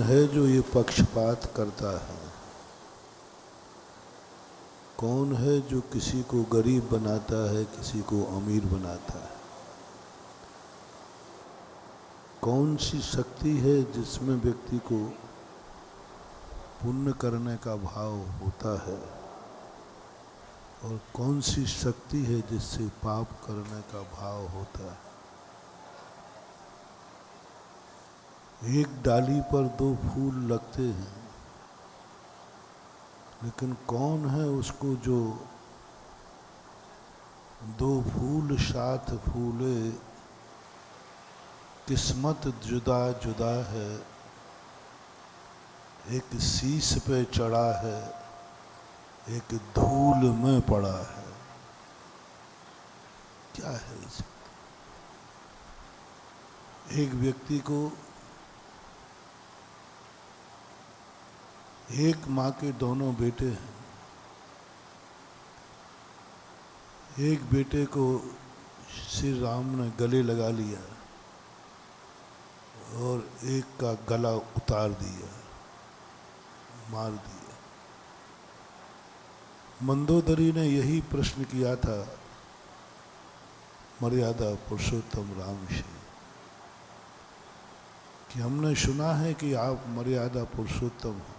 है जो ये पक्षपात करता है? कौन है जो किसी को गरीब बनाता है, किसी को अमीर बनाता है? कौन सी शक्ति है जिसमें व्यक्ति को पुण्य करने का भाव होता है, और कौन सी शक्ति है जिससे पाप करने का भाव होता है? एक डाली पर दो फूल लगते हैं, लेकिन कौन है उसको जो दो फूल साथ फूले, किस्मत जुदा जुदा है, एक शीश पे चढ़ा है, एक धूल में पड़ा है। क्या है इस? एक व्यक्ति को एक माँ के दोनों बेटे हैं। एक बेटे को श्री राम ने गले लगा लिया और एक का गला उतार दिया, मार दिया। मंदोदरी ने यही प्रश्न किया था मर्यादा पुरुषोत्तम राम से कि हमने सुना है कि आप मर्यादा पुरुषोत्तम हैं,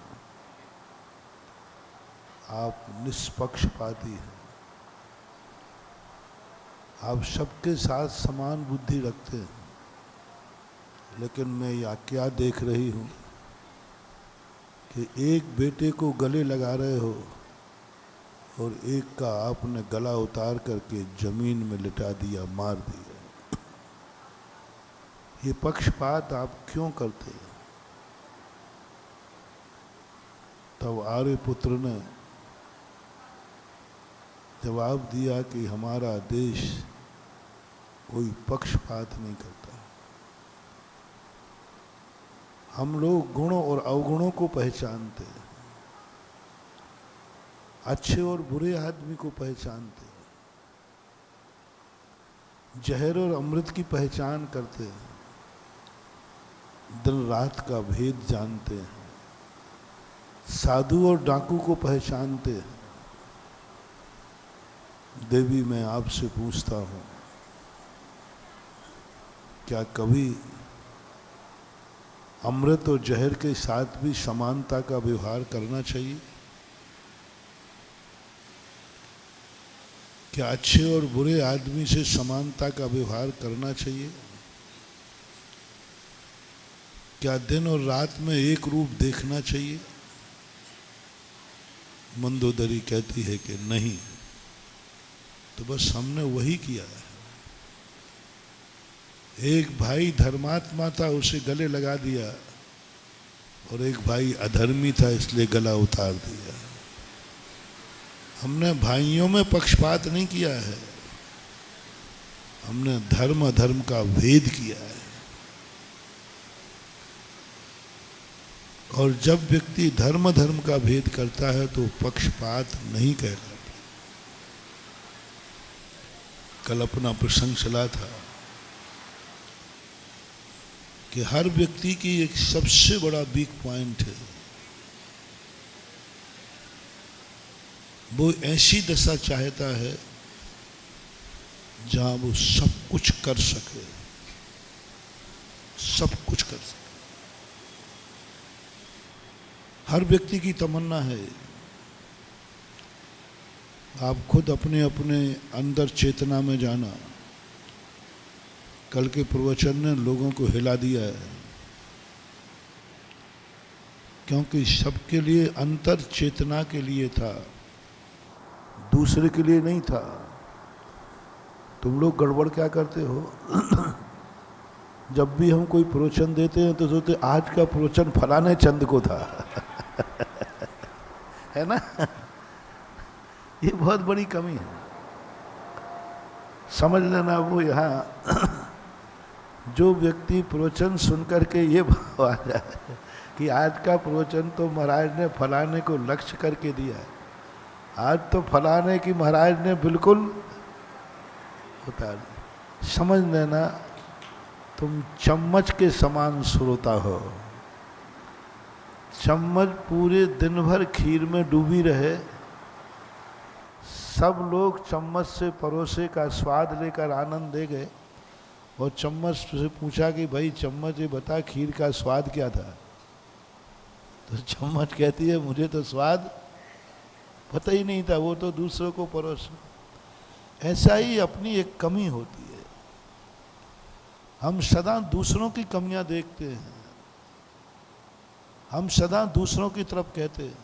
आप निष्पक्षपाती हैं, आप सबके साथ समान बुद्धि रखते हैं, लेकिन मैं या क्या देख रही हूँ कि एक बेटे को गले लगा रहे हो और एक का आपने गला उतार करके जमीन में लिटा दिया, मार दिया। ये पक्षपात आप क्यों करते हैं? तब आर्यपुत्र ने जवाब दिया कि हमारा देश कोई पक्षपात नहीं करता। हम लोग गुणों और अवगुणों को पहचानते हैं, अच्छे और बुरे आदमी को पहचानते हैं, जहर और अमृत की पहचान करते हैं, दिन रात का भेद जानते हैं, साधु और डाकू को पहचानते हैं। देवी, मैं आपसे पूछता हूँ, क्या कभी अमृत और जहर के साथ भी समानता का व्यवहार करना चाहिए? क्या अच्छे और बुरे आदमी से समानता का व्यवहार करना चाहिए? क्या दिन और रात में एक रूप देखना चाहिए? मंदोदरी कहती है कि नहीं। तो बस हमने वही किया है। एक भाई धर्मात्मा था, उसे गले लगा दिया, और एक भाई अधर्मी था, इसलिए गला उतार दिया। हमने भाइयों में पक्षपात नहीं किया है, हमने धर्म अधर्म का भेद किया है। और जब व्यक्ति धर्म धर्म का भेद करता है तो पक्षपात नहीं कहलाता। कल अपना प्रसंग चला था कि हर व्यक्ति की एक सबसे बड़ा वीक पॉइंट है, वो ऐसी दशा चाहता है जहां वो सब कुछ कर सके, सब कुछ कर सके। हर व्यक्ति की तमन्ना है। आप खुद अपने अपने अंदर चेतना में जाना। कल के प्रवचन ने लोगों को हिला दिया है, क्योंकि सबके लिए अंतर चेतना के लिए था, दूसरे के लिए नहीं था। तुम लोग गड़बड़ क्या करते हो? जब भी हम कोई प्रवचन देते हैं तो सोचते आज का प्रवचन फलाने चंद को था। है ना? ये बहुत बड़ी कमी है, समझ लेना। वो यहाँ जो व्यक्ति प्रवचन सुन करके ये भाव आ जाए कि आज का प्रवचन तो महाराज ने फलाने को लक्ष्य करके दिया है, आज तो फलाने की महाराज ने बिल्कुल उतार दी, समझ लेना तुम चम्मच के समान श्रोता हो। चम्मच पूरे दिन भर खीर में डूबी रहे, सब लोग चम्मच से परोसे का स्वाद लेकर आनंद ले गए, और चम्मच से पूछा कि भाई चम्मच ये बता खीर का स्वाद क्या था? तो चम्मच कहती है मुझे तो स्वाद पता ही नहीं था, वो तो दूसरों को परोसना। ऐसा ही अपनी एक कमी होती है, हम सदा दूसरों की कमियां देखते हैं, हम सदा दूसरों की तरफ कहते हैं।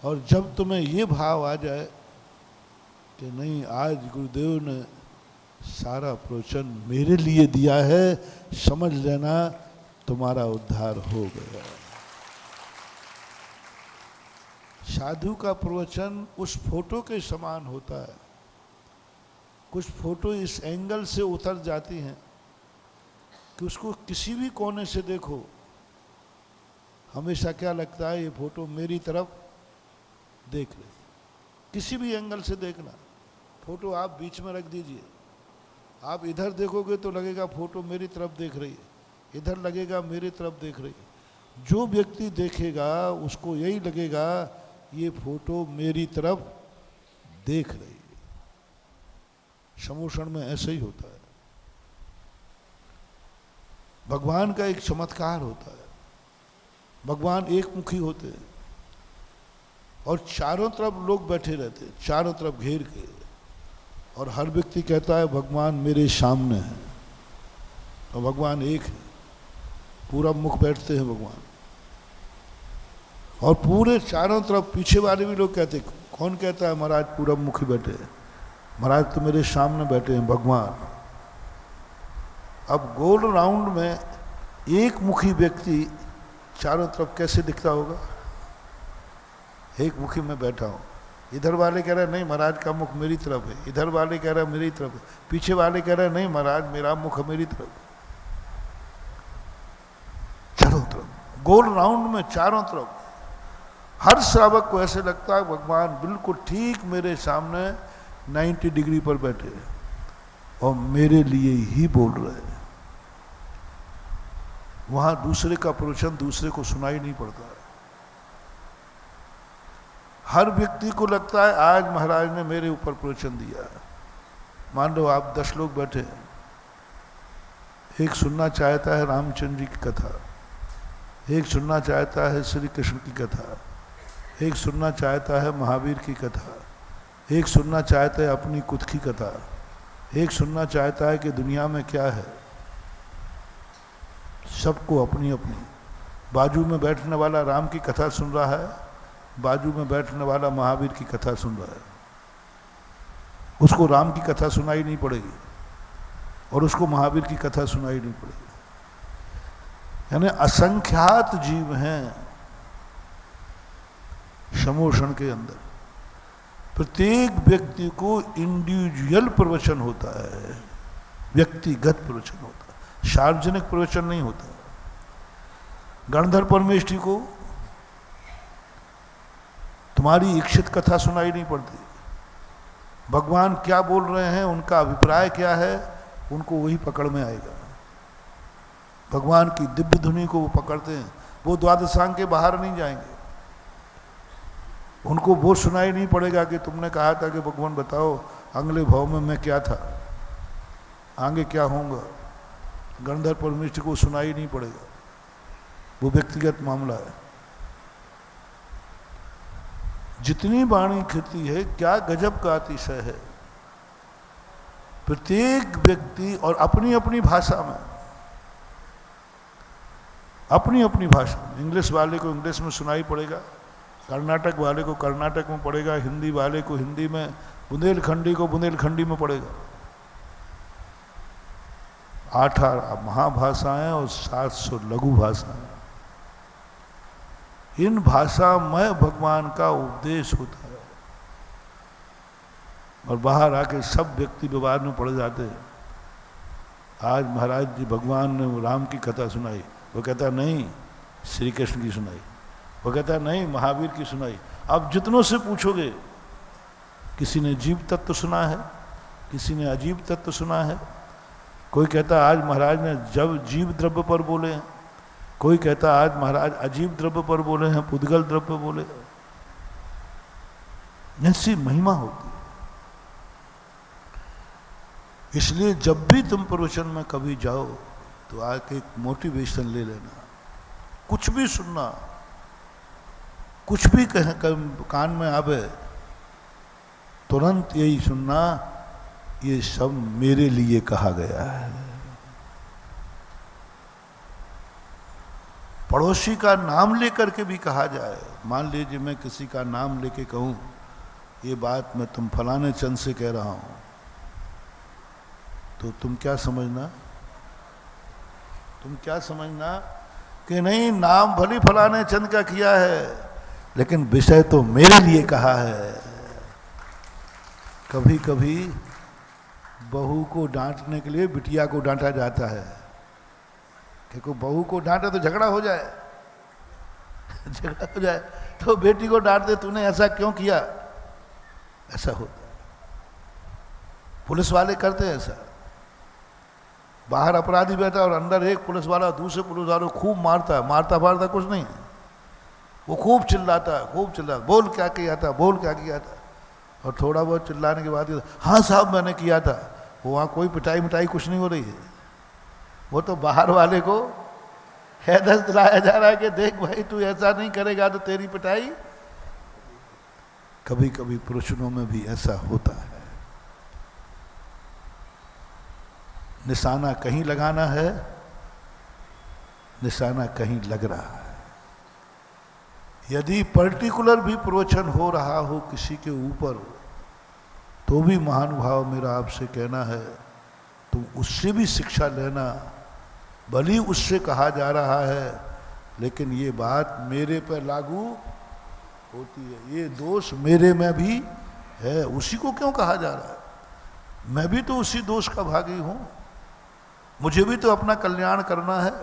और जब तुम्हें ये भाव आ जाए कि नहीं, आज गुरुदेव ने सारा प्रवचन मेरे लिए दिया है, समझ लेना तुम्हारा उद्धार हो गया। साधु का प्रवचन उस फोटो के समान होता है। कुछ फोटो इस एंगल से उतर जाती हैं कि उसको किसी भी कोने से देखो, हमेशा क्या लगता है ये फोटो मेरी तरफ देख रही। किसी भी एंगल से देखना, फोटो आप बीच में रख दीजिए, आप इधर देखोगे तो लगेगा फोटो मेरी तरफ देख रही है, इधर लगेगा मेरी तरफ देख रही है। जो व्यक्ति देखेगा उसको यही लगेगा ये फोटो मेरी तरफ देख रही है। समोषण में ऐसे ही होता है। भगवान का एक चमत्कार होता है, भगवान एक मुखी होते हैं और चारों तरफ लोग बैठे रहते हैं, चारों तरफ घेर के, और हर व्यक्ति कहता है भगवान मेरे सामने है, और भगवान एक है, पूरा मुख बैठते हैं भगवान। और पूरे चारों तरफ पीछे वाले भी लोग कहते, कौन कहता है महाराज पूरा मुखी बैठे हैं? महाराज तो मेरे सामने बैठे हैं भगवान। अब गोल राउंड में एक मुखी व्यक्ति चारों तरफ कैसे दिखता होगा? एक मुखी में बैठा हूँ, इधर वाले कह रहे हैं नहीं महाराज का मुख मेरी तरफ है, इधर वाले कह रहे हैं मेरी तरफ है, पीछे वाले कह रहे हैं नहीं महाराज मेरा मुख मेरी तरफ। चारों तरफ गोल राउंड में, चारों तरफ हर श्रावक को ऐसे लगता है भगवान बिल्कुल ठीक मेरे सामने 90 डिग्री पर बैठे हैं और मेरे लिए ही बोल रहे हैं। वहां दूसरे का प्रवचन दूसरे को सुनाई नहीं पड़ता है। हर व्यक्ति को लगता है आज महाराज ने मेरे ऊपर प्रवचन दिया है। मान लो आप 10 लोग बैठे हैं, एक सुनना चाहता है रामचंद्र जी की कथा, एक सुनना चाहता है श्री कृष्ण की कथा, एक सुनना चाहता है महावीर की कथा, एक सुनना चाहता है अपनी खुद की कथा, एक सुनना चाहता है कि दुनिया में क्या है। सबको अपनी अपनी, बाजू में बैठने वाला राम की कथा सुन रहा है, बाजू में बैठने वाला महावीर की कथा सुन रहा है। उसको राम की कथा सुनाई नहीं पड़ेगी और उसको महावीर की कथा सुनाई नहीं पड़ेगी। यानी असंख्यात जीव हैं समोषण के अंदर। प्रत्येक व्यक्ति को इंडिविजुअल प्रवचन होता है, व्यक्तिगत प्रवचन होता है, सार्वजनिक प्रवचन नहीं होता। गणधर परमेष्ठी को तुम्हारी इच्छित कथा सुनाई नहीं पड़ती। भगवान क्या बोल रहे हैं, उनका अभिप्राय क्या है, उनको वही पकड़ में आएगा। भगवान की दिव्य धुनी को वो पकड़ते हैं, वो द्वादशांग के बाहर नहीं जाएंगे। उनको वो सुनाई नहीं पड़ेगा कि तुमने कहा था कि भगवान बताओ अगले भाव में मैं क्या था, आगे क्या होऊंगा। गणधर परमेष्ठी को सुनाई नहीं पड़ेगा, वो व्यक्तिगत मामला है। जितनी वाणी खेती है, क्या गजब का अतिशय है। प्रत्येक व्यक्ति और अपनी अपनी भाषा में, अपनी अपनी भाषा में, इंग्लिश वाले को इंग्लिश में सुनाई पड़ेगा, कर्नाटक वाले को कर्नाटक में पड़ेगा, हिंदी वाले को हिंदी में, बुंदेलखंडी को बुंदेलखंडी में पड़ेगा। 8 महाभाषाएं और 700 लघु भाषाएं। इन भाषा में भगवान का उपदेश होता है और बाहर आके सब व्यक्ति विवाद में पड़ जाते हैं। आज महाराज जी भगवान ने राम की कथा सुनाई, वो कहता नहीं श्री कृष्ण की सुनाई, वो कहता नहीं महावीर की सुनाई। अब जितनों से पूछोगे, किसी ने जीव तत्व सुना है, किसी ने अजीब तत्व सुना है। कोई कहता आज महाराज ने जब जीव द्रव्य पर बोले हैं, कोई कहता आज महाराज अजीब द्रव्य पर बोले हैं, पुद्गल द्रव्य बोले, ऐसी महिमा होती है। इसलिए जब भी तुम प्रवचन में कभी जाओ तो आके एक मोटिवेशन ले लेना, कुछ भी सुनना, कुछ भी कान में आवे तुरंत यही सुनना, ये सब मेरे लिए कहा गया है। पड़ोसी का नाम लेकर के भी कहा जाए, मान लीजिए मैं किसी का नाम लेके कहूं ये बात मैं तुम फलाने चंद से कह रहा हूं, तो तुम क्या समझना कि नहीं, नाम भली फलाने चंद का किया है लेकिन विषय तो मेरे लिए कहा है। कभी कभी बहू को डांटने के लिए बिटिया को डांटा जाता है, क्योंकि बहू को डांटे तो झगड़ा हो जाए तो बेटी को डांट दे, तूने ऐसा क्यों किया, ऐसा होता है। पुलिस वाले करते हैं ऐसा, बाहर अपराधी बैठा और अंदर एक पुलिस वाला दूसरे पुलिस वालों को खूब मारता है, मारता फाड़ता कुछ नहीं, वो खूब चिल्लाता है, बोल क्या किया था, और थोड़ा बहुत चिल्लाने के बाद हाँ साहब मैंने किया था, वो वहाँ कोई पिटाई मिटाई कुछ नहीं हो रही है, वो तो बाहर वाले को हैदस दिलाया जा रहा है कि देख भाई तू ऐसा नहीं करेगा तो तेरी पिटाई। कभी कभी प्रवचनों में भी ऐसा होता है, निशाना कहीं लगाना है, निशाना कहीं लग रहा है। यदि पर्टिकुलर भी प्रवचन हो रहा हो किसी के ऊपर, तो भी महानुभाव मेरा आपसे कहना है तो उससे भी शिक्षा लेना, भली उससे कहा जा रहा है लेकिन ये बात मेरे पर लागू होती है, ये दोष मेरे में भी है, उसी को क्यों कहा जा रहा है, मैं भी तो उसी दोष का भागी हूं, मुझे भी तो अपना कल्याण करना है,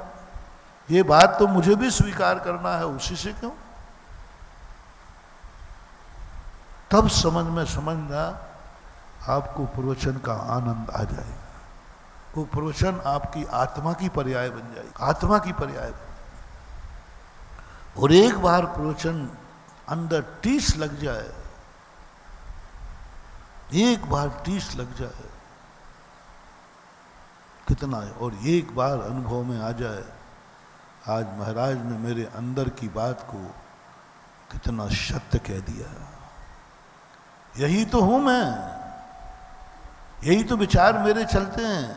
ये बात तो मुझे भी स्वीकार करना है, उसी से क्यों। तब समझना आपको प्रवचन का आनंद आ जाएगा, वो प्रवचन आपकी आत्मा की पर्याय बन जाएगी, आत्मा की पर्याय और एक बार प्रवचन अंदर टीस लग जाए, एक बार टीस लग जाए कितना है, और एक बार अनुभव में आ जाए आज महाराज ने मेरे अंदर की बात को कितना सत्य कह दिया, यही तो हूं मैं, यही तो विचार मेरे चलते हैं,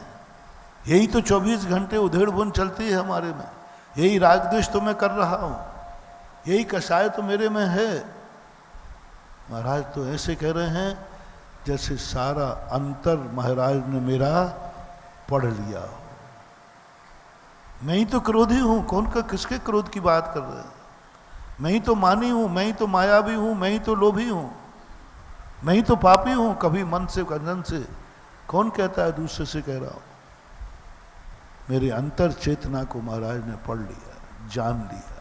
यही तो 24 घंटे उधेड़ बुन चलती है हमारे में, यही रागद्वेष तो मैं कर रहा हूं, यही कषाय तो मेरे में है। महाराज तो ऐसे कह रहे हैं जैसे सारा अंतर महाराज ने मेरा पढ़ लिया हो। मैं ही तो क्रोधी हूं, कौन का किसके क्रोध की बात कर रहे हैं, मैं ही तो मानी हूं, मैं ही तो मायावी हूं, मैं ही तो लोभी हूं, मैं ही तो पापी हूं, कभी मन से कंजन से, कौन कहता है दूसरे से कह रहा हूं। मेरे अंतर चेतना को महाराज ने पढ़ लिया, जान लिया,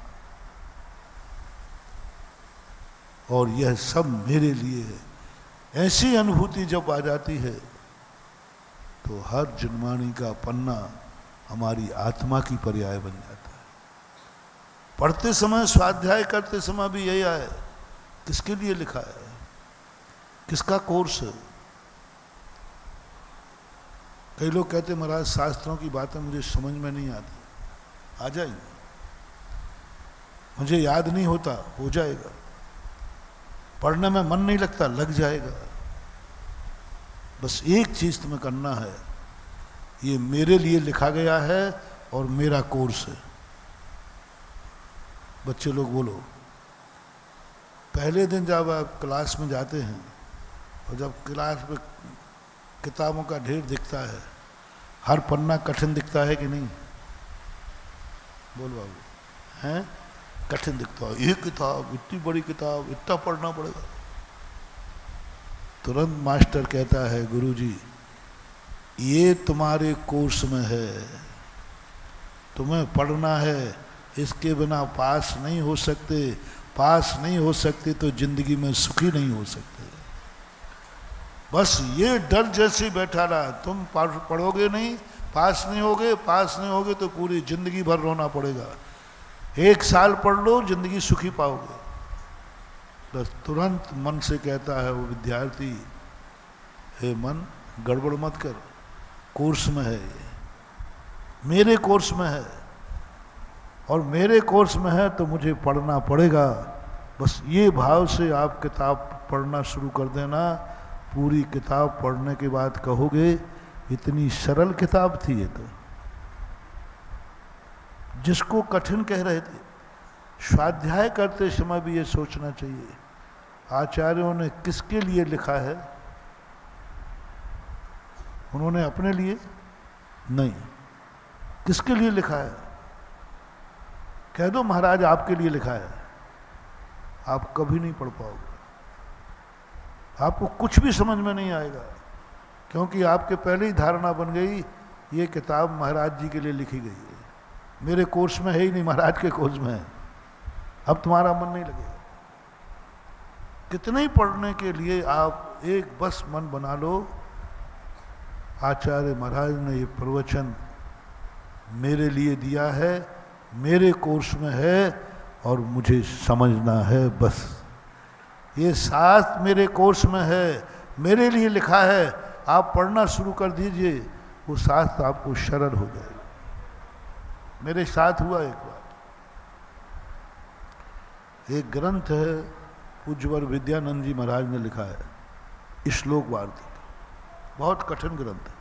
और यह सब मेरे लिए है। ऐसी अनुभूति जब आ जाती है तो हर जन्मानी का पन्ना हमारी आत्मा की पर्याय बन जाता है। पढ़ते समय, स्वाध्याय करते समय भी यही आए, किसके लिए लिखा है, किसका कोर्स है। कई लोग कहते महाराज शास्त्रों की बातें मुझे समझ में नहीं आती, आ जाएंगे, मुझे याद नहीं होता, हो जाएगा, पढ़ने में मन नहीं लगता, लग जाएगा। बस एक चीज तुम्हें करना है, ये मेरे लिए लिखा गया है और मेरा कोर्स है। बच्चे लोग बोलो, पहले दिन जब आप क्लास में जाते हैं और जब क्लास में किताबों का ढेर दिखता है, हर पन्ना कठिन दिखता है कि नहीं, बोल बाबू, हैं कठिन दिखता है, ये किताब इतनी बड़ी किताब, इतना पढ़ना पड़ेगा। तुरंत मास्टर कहता है गुरुजी ये तुम्हारे कोर्स में है, तुम्हें पढ़ना है, इसके बिना पास नहीं हो सकते, पास नहीं हो सकते तो जिंदगी में सुखी नहीं हो सकते। बस ये डर जैसे बैठा रहा, तुम पढ़ोगे नहीं, पास नहीं होगे, पास नहीं होगे तो पूरी जिंदगी भर रोना पड़ेगा, 1 साल पढ़ लो, जिंदगी सुखी पाओगे। बस तुरंत मन से कहता है वो विद्यार्थी, हे मन गड़बड़ मत कर, कोर्स में है ये, मेरे कोर्स में है, और मेरे कोर्स में है तो मुझे पढ़ना पड़ेगा। बस ये भाव से आप किताब पढ़ना शुरू कर देना। पूरी किताब पढ़ने के बाद कहोगे इतनी सरल किताब थी ये तो। जिसको कठिन कह रहे थे, स्वाध्याय करते समय भी ये सोचना चाहिए आचार्यों ने किसके लिए लिखा है। उन्होंने अपने लिए नहीं, किसके लिए लिखा है? कह दो महाराज आपके लिए लिखा है, आप कभी नहीं पढ़ पाओगे, आपको कुछ भी समझ में नहीं आएगा, क्योंकि आपके पहले ही धारणा बन गई ये किताब महाराज जी के लिए लिखी गई है, मेरे कोर्स में है ही नहीं, महाराज के कोर्स में है। अब तुम्हारा मन नहीं लगेगा। कितने ही पढ़ने के लिए आप एक बस मन बना लो, आचार्य महाराज ने ये प्रवचन मेरे लिए दिया है, मेरे कोर्स में है और मुझे समझना है। बस ये शास्त्र मेरे कोर्स में है, मेरे लिए लिखा है, आप पढ़ना शुरू कर दीजिए, वो शास्त्र आपको सरल हो जाएगा। मेरे साथ हुआ एक बार, एक ग्रंथ है पूज्यवर विद्यानंद जी महाराज ने लिखा है श्लोक वार्तिक, बहुत कठिन ग्रंथ है,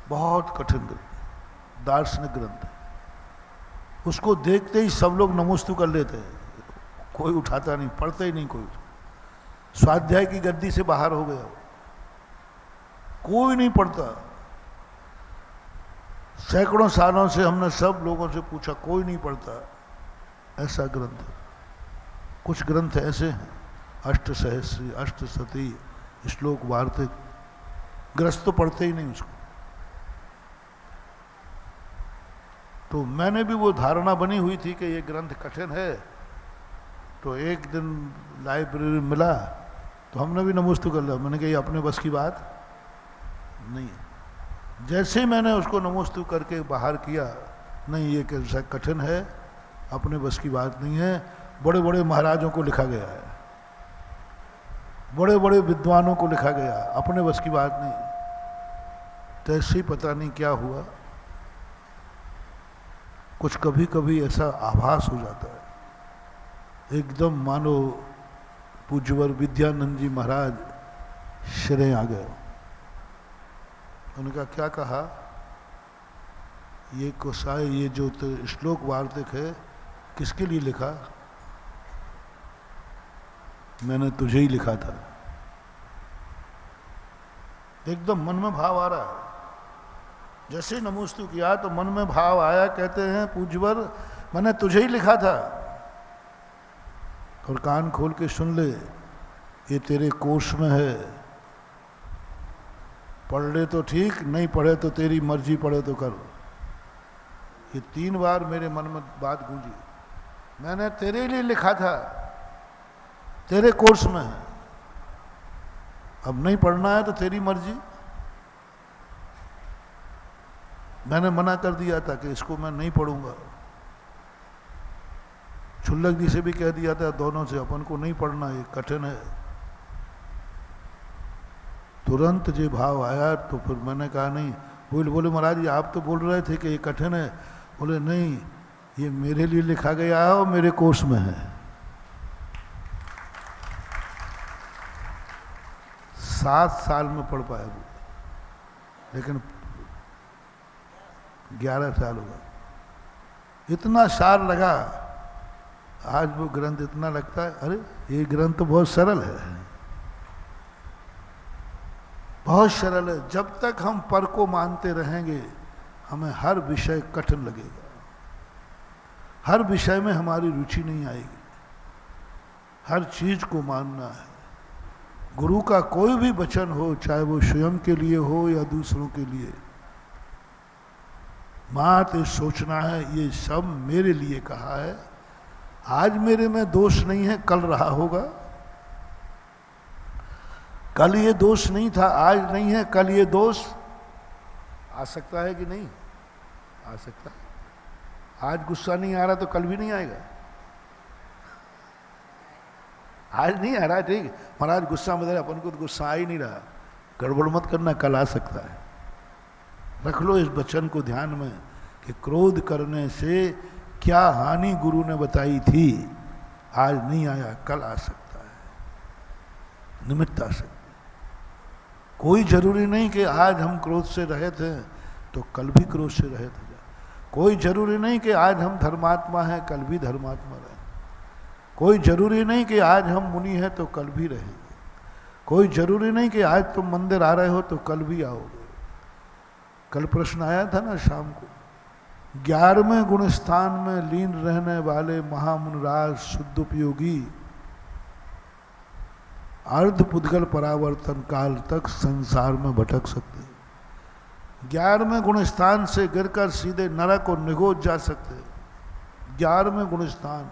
बहुत कठिन ग्रंथ, दार्शनिक ग्रंथ है। उसको देखते ही सब लोग नमोस्तु कर लेते हैं, कोई उठाता नहीं, पढ़ते ही नहीं कोई, स्वाध्याय की गद्दी से बाहर हो गया, कोई नहीं पढ़ता। सैकड़ों सालों से हमने सब लोगों से पूछा, कोई नहीं पढ़ता। ऐसा ग्रंथ है। कुछ ग्रंथ ऐसे हैं, अष्टसहस्री, अष्टशती, श्लोक वार्तिक, ग्रस्त तो पढ़ते ही नहीं उसको। तो मैंने भी वो धारणा बनी हुई थी कि ये ग्रंथ कठिन है, तो एक दिन लाइब्रेरी मिला तो हमने भी नमोस्तु कर लिया। मैंने कहा ये अपने बस की बात नहीं है। जैसे ही मैंने उसको नमोस्तु करके बाहर किया, नहीं ये कैसा कठिन है, अपने बस की बात नहीं है, बड़े बड़े महाराजों को लिखा गया है, बड़े बड़े विद्वानों को लिखा गया, अपने बस की बात नहीं। तो ऐसे ही पता नहीं क्या हुआ, कुछ कभी कभी ऐसा आभास हो जाता है, एकदम मानो पूज्यवर विद्यानंद जी महाराज सिरे आ गए। उन्होंने क्या कहा, ये कोसाय, ये जो तो श्लोक वार्तिक है किसके लिए लिखा? मैंने तुझे ही लिखा था। एकदम मन में भाव आ रहा है, जैसे नमोस्तु किया तो मन में भाव आया। कहते हैं पूज्यवर मैंने तुझे ही लिखा था, और कान खोल के सुन ले, ये तेरे कोर्स में है, पढ़ ले तो ठीक, नहीं पढ़े तो तेरी मर्जी, पढ़े तो कर। ये 3 बार मेरे मन में बात गूंजी, मैंने तेरे लिए लिखा था, तेरे कोर्स में है, अब नहीं पढ़ना है तो तेरी मर्जी। मैंने मना कर दिया था कि इसको मैं नहीं पढ़ूंगा, छुल्लक जी से भी कह दिया था, दोनों से, अपन को नहीं पढ़ना, ये कठिन है। तुरंत जो भाव आया तो फिर मैंने कहा नहीं। बोले महाराज जी आप तो बोल रहे थे कि ये कठिन है। बोले नहीं, ये मेरे लिए लिखा गया है और मेरे कोर्स में है। 7 साल में पढ़ पाया वो, लेकिन 11 साल होगा, इतना साल लगा। आज वो ग्रंथ इतना लगता है, अरे ये ग्रंथ तो बहुत सरल है, बहुत सरल है। जब तक हम पर को मानते रहेंगे हमें हर विषय कठिन लगेगा, हर विषय में हमारी रुचि नहीं आएगी। हर चीज को मानना है। गुरु का कोई भी वचन हो, चाहे वो स्वयं के लिए हो या दूसरों के लिए, मात्र सोचना है ये सब मेरे लिए कहा है। आज मेरे में दोष नहीं है, कल रहा होगा। कल ये दोष नहीं था, आज नहीं है, कल ये दोष आ सकता है कि नहीं आ सकता? आज गुस्सा नहीं आ रहा तो कल भी नहीं आएगा। आज नहीं आ रहा, ठीक, महाराज गुस्सा में, अपन को तो गुस्सा आ ही नहीं रहा, गड़बड़ मत करना, कल आ सकता है। रख लो इस वचन को ध्यान में कि क्रोध करने से क्या हानि गुरु ने बताई थी, आज नहीं आया कल आ सकता है, निमित्त आ सकता है। कोई जरूरी नहीं कि आज हम क्रोध से रहित हैं तो कल भी क्रोध से रहित हो जाए। कोई जरूरी नहीं कि आज हम धर्मात्मा हैं कल भी धर्मात्मा रहें। कोई जरूरी नहीं कि आज हम मुनि हैं तो कल भी रहेंगे। कोई जरूरी नहीं कि आज तुम मंदिर आ रहे हो तो कल भी आओगे। कल प्रश्न आया था ना शाम को, 11वें गुण स्थान में लीन रहने वाले महामुनिराज शुद्ध उपयोगी अर्ध पुद्गल परावर्तन काल तक संसार में भटक सकते हैं। 11वें गुण स्थान से गिरकर सीधे नरक और निगोद जा सकते हैं। 11वें गुण स्थान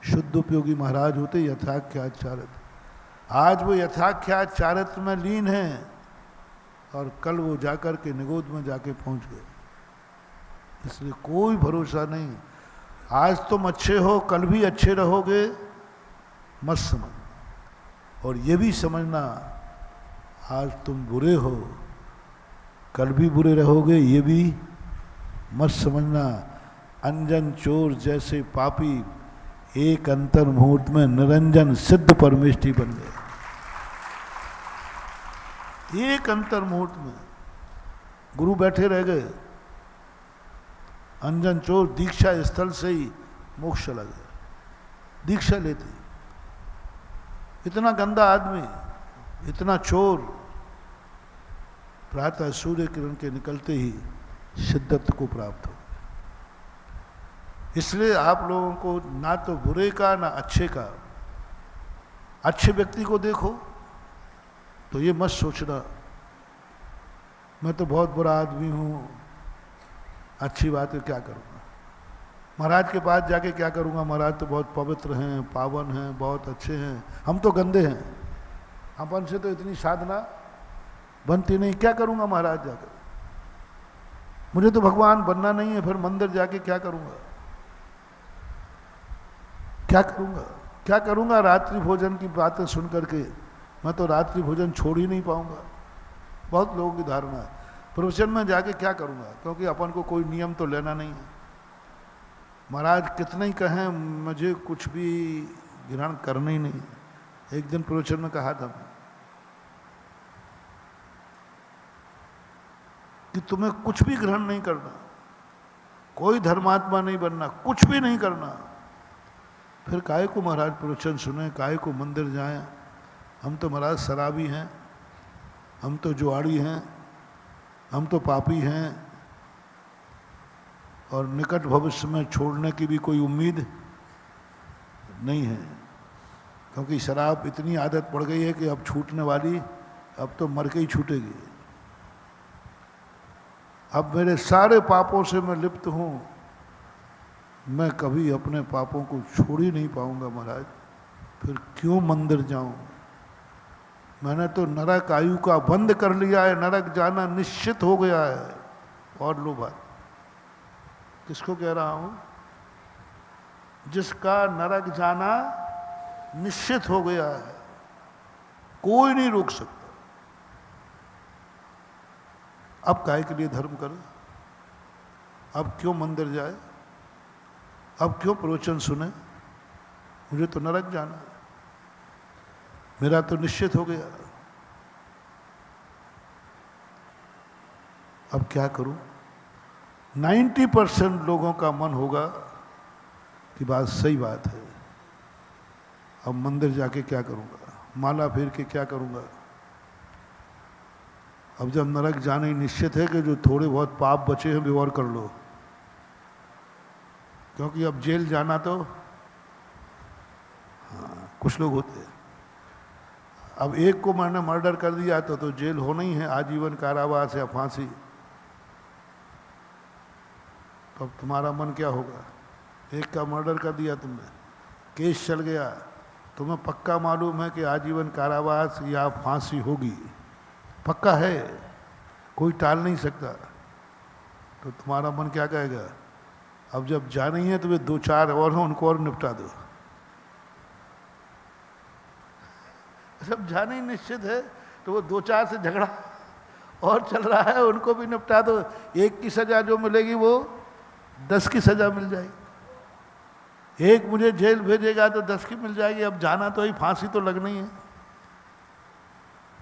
शुद्ध उपयोगी महाराज होते यथाख्याचारित। आज वो यथाख्याचारित में लीन हैं और कल वो जाकर के निगोद में जाके पहुंच गए। इसलिए कोई भरोसा नहीं, आज तुम अच्छे हो कल भी अच्छे रहोगे मत समझ। और ये भी समझना आज तुम बुरे हो कल भी बुरे रहोगे, ये भी मत समझना। अंजन चोर जैसे पापी एक अंतर मुहूर्त में निरंजन सिद्ध परमेष्टि बन गए। एक अंतर मुहूर्त में गुरु बैठे रह गए। अंजन चोर दीक्षा स्थल से ही मोक्ष चला गया, दीक्षा लेते। इतना गंदा आदमी, इतना चोर, प्रातः सूर्य किरण के निकलते ही सिद्धत्व को प्राप्त हो। इसलिए आप लोगों को ना तो बुरे का ना अच्छे का, अच्छे व्यक्ति को देखो तो ये मत सोचना मैं तो बहुत बुरा आदमी हूँ, अच्छी बात है क्या करूँगा, महाराज के पास जाके क्या करूँगा, महाराज तो बहुत पवित्र हैं, पावन हैं, बहुत अच्छे हैं, हम तो गंदे हैं, अपन से तो इतनी साधना बनती नहीं, क्या करूँगा महाराज जाकर, मुझे तो भगवान बनना नहीं है, फिर मंदिर जाके क्या करूँगा, क्या करूँगा, क्या करूँगा। रात्रि भोजन की बातें सुन करके मैं तो रात्रि भोजन छोड़ ही नहीं पाऊँगा, बहुत लोगों की धारणा है। प्रवचन में जाके क्या करूँगा, क्योंकि अपन को कोई नियम तो लेना नहीं है। महाराज कितने ही कहें मुझे कुछ भी ग्रहण करना ही नहीं। एक दिन प्रवचन में कहा था मैं कि तुम्हें कुछ भी ग्रहण नहीं करना, कोई धर्मात्मा नहीं बनना, कुछ भी नहीं करना। फिर काहे को महाराज प्रवचन सुने, काहे को मंदिर जाएं। हम तो महाराज शराबी हैं, हम तो जुआड़ी हैं, हम तो पापी हैं और निकट भविष्य में छोड़ने की भी कोई उम्मीद नहीं है, क्योंकि शराब इतनी आदत पड़ गई है कि अब छूटने वाली, अब तो मर के ही छूटेगी। अब मेरे सारे पापों से मैं लिप्त हूँ, मैं कभी अपने पापों को छोड़ ही नहीं पाऊंगा महाराज, फिर क्यों मंदिर जाऊं। मैंने तो नरक आयु का बंद कर लिया है, नरक जाना निश्चित हो गया है। और लो बात किसको कह रहा हूं, जिसका नरक जाना निश्चित हो गया है, कोई नहीं रोक सकता। अब काहे के लिए धर्म करे, अब क्यों मंदिर जाए, अब क्यों प्रवचन सुने, मुझे तो नरक जाना है, मेरा तो निश्चित हो गया, अब क्या करूं। 90% लोगों का मन होगा कि बात सही बात है, अब मंदिर जाके क्या करूंगा, माला फेर के क्या करूंगा। अब जब नरक जाना ही निश्चित है कि जो थोड़े बहुत पाप बचे हैं वे और कर लो, क्योंकि अब जेल जाना तो हाँ कुछ लोग होते हैं। अब एक को मैंने मर्डर कर दिया तो जेल होना ही है, आजीवन कारावास या फांसी। तो अब तुम्हारा मन क्या होगा, एक का मर्डर कर दिया तुमने, केस चल गया, तुम्हें पक्का मालूम है कि आजीवन कारावास या फांसी होगी, पक्का है, कोई टाल नहीं सकता। तो तुम्हारा मन क्या कहेगा, अब जब जा नहीं है तो वे 2-4 और हैं, उनको और निपटा दो। जब जाना ही निश्चित है तो वो 2-4 से झगड़ा और चल रहा है, उनको भी निपटा दो। एक की सजा जो मिलेगी वो 10 की सजा मिल जाएगी। एक मुझे जेल भेजेगा तो 10 की मिल जाएगी। अब जाना तो ही, फांसी तो लगनी है।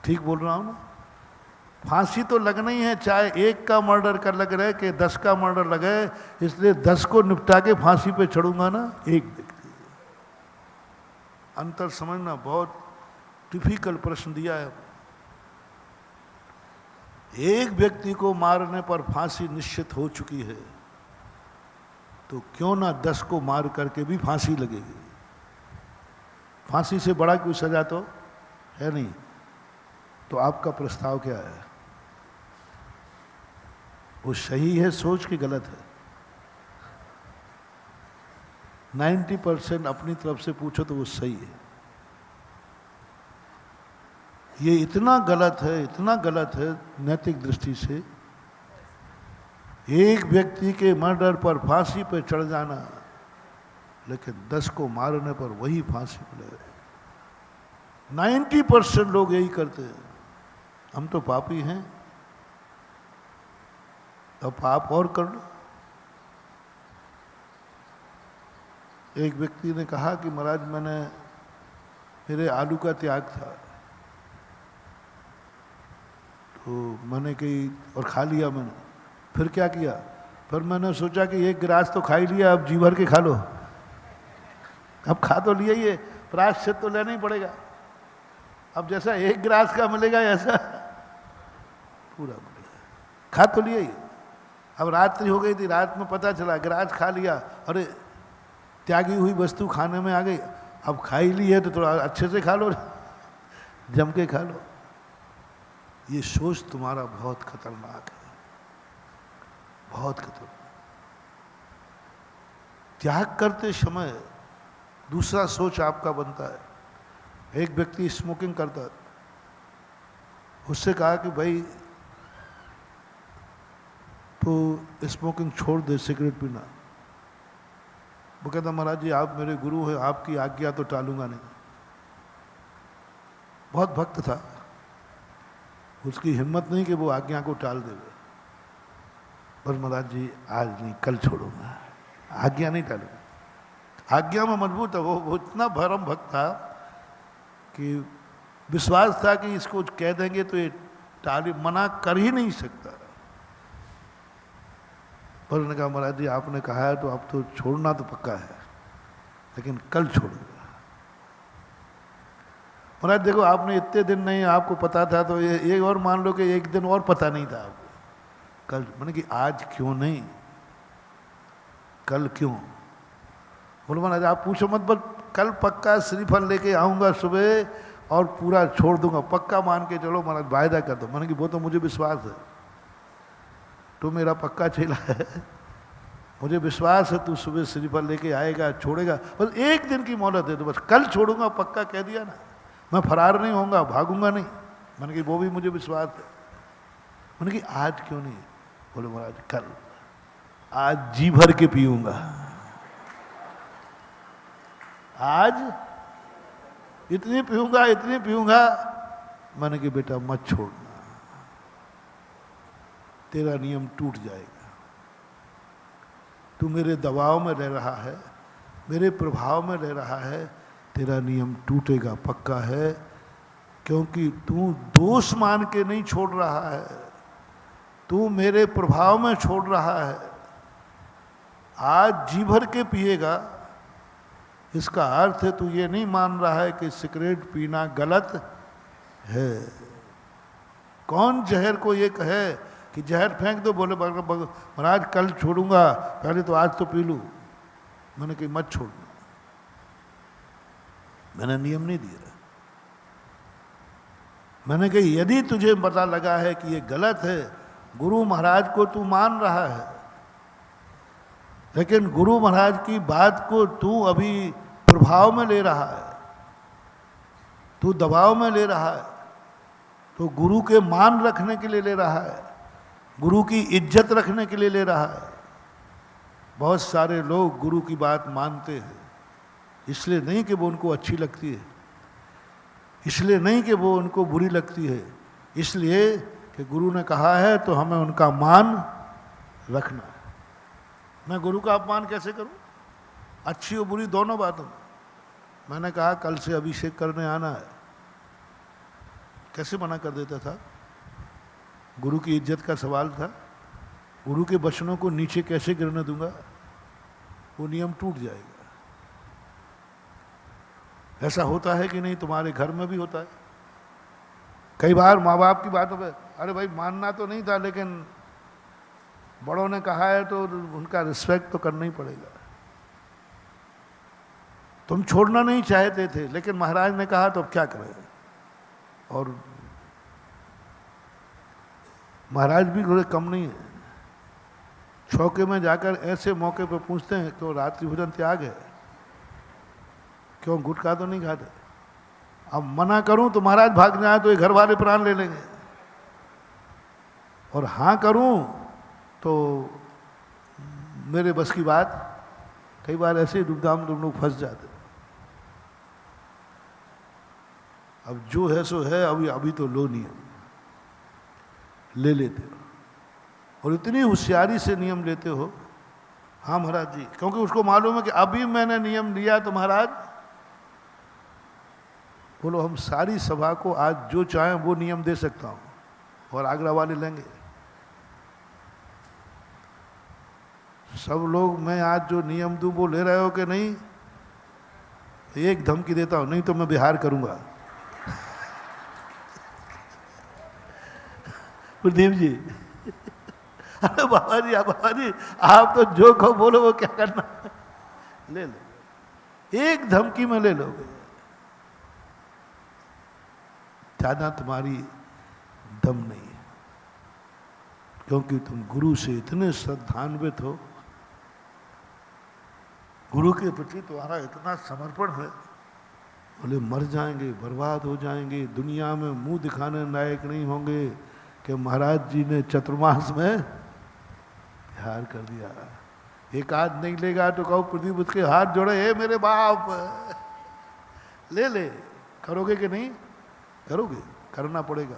ठीक बोल रहा हूं ना? फांसी तो लगना ही है, चाहे एक का मर्डर कर लग रहे कि 10 का मर्डर लगे। इसलिए 10 को निपटा के फांसी पे चढ़ूंगा ना, एक व्यक्ति। अंतर समझना, बहुत टिपिकल प्रश्न दिया है। एक व्यक्ति को मारने पर फांसी निश्चित हो चुकी है, तो क्यों ना 10 को मार करके भी फांसी लगेगी। फांसी से बड़ा कोई सजा तो है नहीं। तो आपका प्रस्ताव क्या है? वो सही है सोच कि गलत है? 90% अपनी तरफ से पूछो तो वो सही है। ये इतना गलत है, इतना गलत है नैतिक दृष्टि से। एक व्यक्ति के मर्डर पर फांसी पर चढ़ जाना, लेकिन 10 को मारने पर वही फांसी मिले। 90% लोग यही करते हैं। हम तो पापी हैं, अब पाप और कर लो। एक व्यक्ति ने कहा कि महाराज मेरे आलू का त्याग था, तो मैंने कही और खा लिया मैंने। फिर क्या किया? फिर मैंने सोचा कि एक गिलास तो खा ही लिया, अब जी भर के खा लो। अब खा तो लिया ही है, प्रायश्चित तो लेना ही पड़ेगा। अब जैसा एक गिलास का मिलेगा ऐसा पूरा मिलेगा। खा तो लिया ही। अब रात्रि हो गई थी, रात में पता चला गिलास खा लिया, अरे त्यागी हुई वस्तु खाने में आ गई। अब खा ही ली है तो थोड़ा अच्छे से खा लो, जम के खा लो। ये सोच तुम्हारा बहुत खतरनाक है, बहुत खतरनाक। त्याग करते समय दूसरा सोच आपका बनता है। एक व्यक्ति स्मोकिंग करता, उससे कहा कि भाई तो स्मोकिंग छोड़ दे, सिगरेट पीना। वो कहता महाराज जी आप मेरे गुरु हैं, आपकी आज्ञा तो टालूंगा नहीं। बहुत भक्त था, उसकी हिम्मत नहीं कि वो आज्ञा को टाल देवे। पर महाराज जी आज नहीं, कल छोड़ूंगा, आज्ञा नहीं टालूंगा। आज्ञा में मजबूत है वो इतना भरम भक्त था कि विश्वास था कि इसको कह देंगे तो ये टाली, मना कर ही नहीं सकता। पर उन्होंने कहा महाराज जी आपने कहा है तो अब तो छोड़ना तो पक्का है, लेकिन कल छोड़ूंगा। महाराज देखो आपने इतने दिन नहीं, आपको पता था तो ये और मान लो कि एक दिन और पता नहीं था आपको। कल मैंने कि आज क्यों नहीं, कल क्यों? बोलो महाराज आप पूछो मत, बस कल पक्का श्रीफल लेके आऊँगा सुबह और पूरा छोड़ दूंगा, पक्का मान के चलो महाराज, वायदा कर दो। मैंने कि वो तो मुझे विश्वास है, तू मेरा पक्का चेला है, मुझे विश्वास है तू सुबह श्रीफल लेके आएगा, छोड़ेगा। बस एक दिन की मोहलत है, तो बस कल छोड़ूंगा, पक्का कह दिया ना। मैं फरार नहीं होऊंगा, भागूंगा नहीं। मैंने कि वो भी मुझे विश्वास है। मैंने कि आज क्यों नहीं? बोले महाराज कल, आज जी भर के पीऊंगा, आज इतनी पीऊंगा, इतनी पीऊंगा। मैंने कि बेटा मत छोड़ना, तेरा नियम टूट जाएगा। तू मेरे दबाव में रह रहा है, मेरे प्रभाव में रह रहा है, तेरा नियम टूटेगा, पक्का है। क्योंकि तू दोष मान के नहीं छोड़ रहा है, तू मेरे प्रभाव में छोड़ रहा है। आज जी भर के पिएगा, इसका अर्थ है तू ये नहीं मान रहा है कि सिगरेट पीना गलत है। कौन जहर को ये कहे कि जहर फेंक दो, बोले महाराज कल छोड़ूंगा, पहले तो आज तो पी लूं। मैंने कही मत छोड़ना, मैंने नियम नहीं दिया। मैंने कही यदि तुझे पता लगा है कि ये गलत है, गुरु महाराज को तू मान रहा है, लेकिन गुरु महाराज की बात को तू अभी प्रभाव में ले रहा है, तू दबाव में ले रहा है, तो गुरु के मान रखने के लिए ले रहा है, गुरु की इज्जत रखने के लिए ले रहा है। बहुत सारे लोग गुरु की बात मानते हैं, इसलिए नहीं कि वो उनको अच्छी लगती है, इसलिए नहीं कि वो उनको बुरी लगती है, इसलिए कि गुरु ने कहा है तो हमें उनका मान रखना है। मैं गुरु का अपमान कैसे करूं? अच्छी और बुरी दोनों बातों में। मैंने कहा कल से अभिषेक करने आना है, कैसे मना कर देता था? गुरु की इज्जत का सवाल था। गुरु के वचनों को नीचे कैसे गिरने दूंगा? वो नियम टूट जाएगा। ऐसा होता है कि नहीं? तुम्हारे घर में भी होता है। कई बार माँ बाप की बातों पे, अरे भाई मानना तो नहीं था लेकिन बड़ों ने कहा है तो उनका रिस्पेक्ट तो करना ही पड़ेगा। तुम छोड़ना नहीं चाहते थे लेकिन महाराज ने कहा तो अब क्या करें? और महाराज भी थोड़े कम नहीं है। चौके में जाकर ऐसे मौके पर पूछते हैं तो रात्रि भोजन त्याग है, क्यों गुटखा तो नहीं खाते? अब मना करूं तो महाराज भाग जाए तो ये घर वाले प्राण ले लेंगे, और हाँ करूं तो मेरे बस की बात। कई बार ऐसे दुमदाम तुम लोग फंस जाते। अब जो है सो है, अभी तो लो नियम ले लेते हो, और इतनी होशियारी से नियम लेते हो। हाँ महाराज जी, क्योंकि उसको मालूम है कि अभी मैंने नियम लिया तो महाराज बोलो हम सारी सभा को आज जो चाहें वो नियम दे सकता हूं, और आगरा वाले लेंगे। सब लोग मैं आज जो नियम दूं वो ले रहे हो कि नहीं? एक धमकी देता हूं, नहीं तो मैं बिहार करूंगा। प्रदीप जी, अरे बाबा जी आप तो जो कहो बोलो वो क्या करना, ले लो, एक धमकी में ले लोगे। ज्यादा तुम्हारी दम नहीं है, क्योंकि तुम गुरु से इतने श्रद्धान्वित हो, गुरु के प्रति तुम्हारा इतना समर्पण है। बोले मर जाएंगे, बर्बाद हो जाएंगे, दुनिया में मुंह दिखाने लायक नहीं होंगे कि महाराज जी ने चतुर्मास में हार कर दिया। एक हाथ नहीं लेगा तो कहो प्रदीप उसके हाथ जोड़े, हे मेरे बाप ले ले। करोगे कि नहीं करोगे? करना पड़ेगा।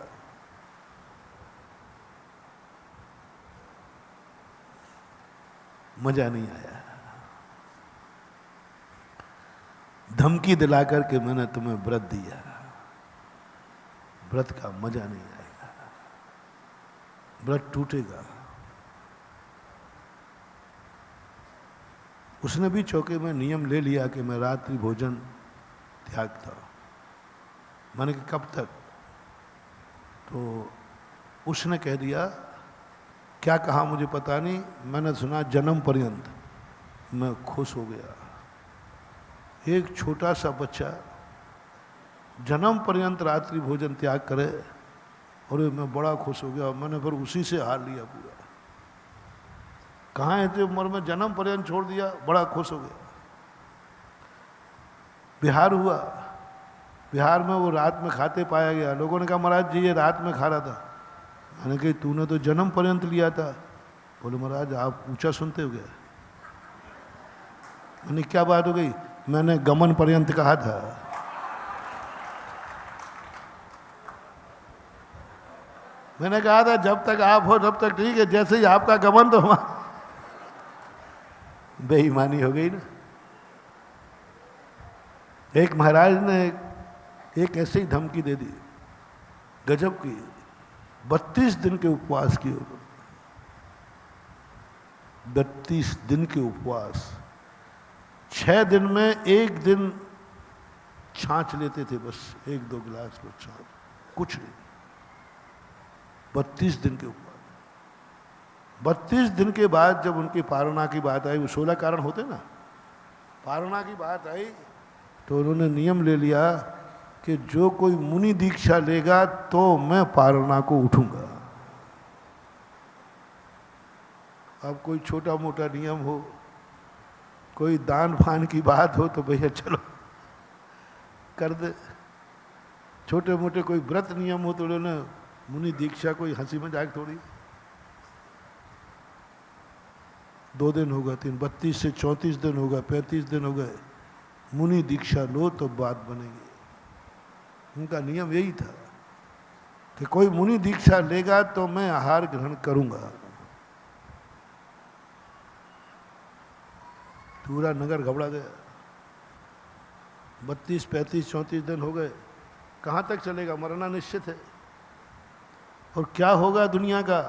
मजा नहीं आया। धमकी दिला करके मैंने तुम्हें व्रत दिया, व्रत का मजा नहीं आएगा, व्रत टूटेगा। उसने भी चौके में नियम ले लिया कि मैं रात्रि भोजन त्यागता। मैंने कहा कब तक? तो उसने कह दिया, क्या कहा मुझे पता नहीं, मैंने सुना जन्म पर्यंत। मैं खुश हो गया। एक छोटा सा बच्चा जन्म पर्यंत रात्रि भोजन त्याग करे, और मैं बड़ा खुश हो गया। मैंने फिर उसी से हार लिया पूरा। कहाँ इतनी उम्र में जन्म पर्यंत छोड़ दिया, बड़ा खुश हो गया। बिहार हुआ, बिहार में वो रात में खाते पाया गया। लोगों ने कहा महाराज जी ये रात में खा रहा था। मैंने कहा तूने तो जन्म पर्यंत लिया था। बोले महाराज आप ऊंचा सुनते हो गया। मैंने क्या बात हो गई? मैंने गमन पर्यंत कहा था। मैंने कहा था जब तक आप हो तब तक ठीक है, जैसे ही आपका गमन तो हमारा बेईमानी हो गई ना। एक महाराज ने एक ऐसे ही धमकी दे दी, गजब की। 32 दिन के उपवास किए उन्होंने, 32 दिन के उपवास। 6 दिन में 1 दिन छाछ लेते थे, बस 1-2 गिलास को छाछ, कुछ नहीं। 32 दिन के उपवास। 32 दिन के बाद जब उनकी पारणा की बात आई, वो 16 कारण होते ना, पारणा की बात आई तो उन्होंने नियम ले लिया कि जो कोई मुनि दीक्षा लेगा तो मैं पारणा को उठूंगा। अब कोई छोटा मोटा नियम हो, कोई दान फान की बात हो तो भैया चलो कर दे। छोटे मोटे कोई व्रत नियम हो तो उन्होंने मुनि दीक्षा कोई हंसी मजाक थोड़ी। 2 दिन हो गए, 32 से 34 दिन हो गए, 35 दिन हो गए, मुनि दीक्षा लो तो बात बनेगी। उनका नियम यही था कि कोई मुनि दीक्षा लेगा तो मैं आहार ग्रहण करूंगा। पूरा नगर घबरा गया। 32, 35, 34 दिन हो गए, कहाँ तक चलेगा, मरना निश्चित है। और क्या होगा दुनिया का।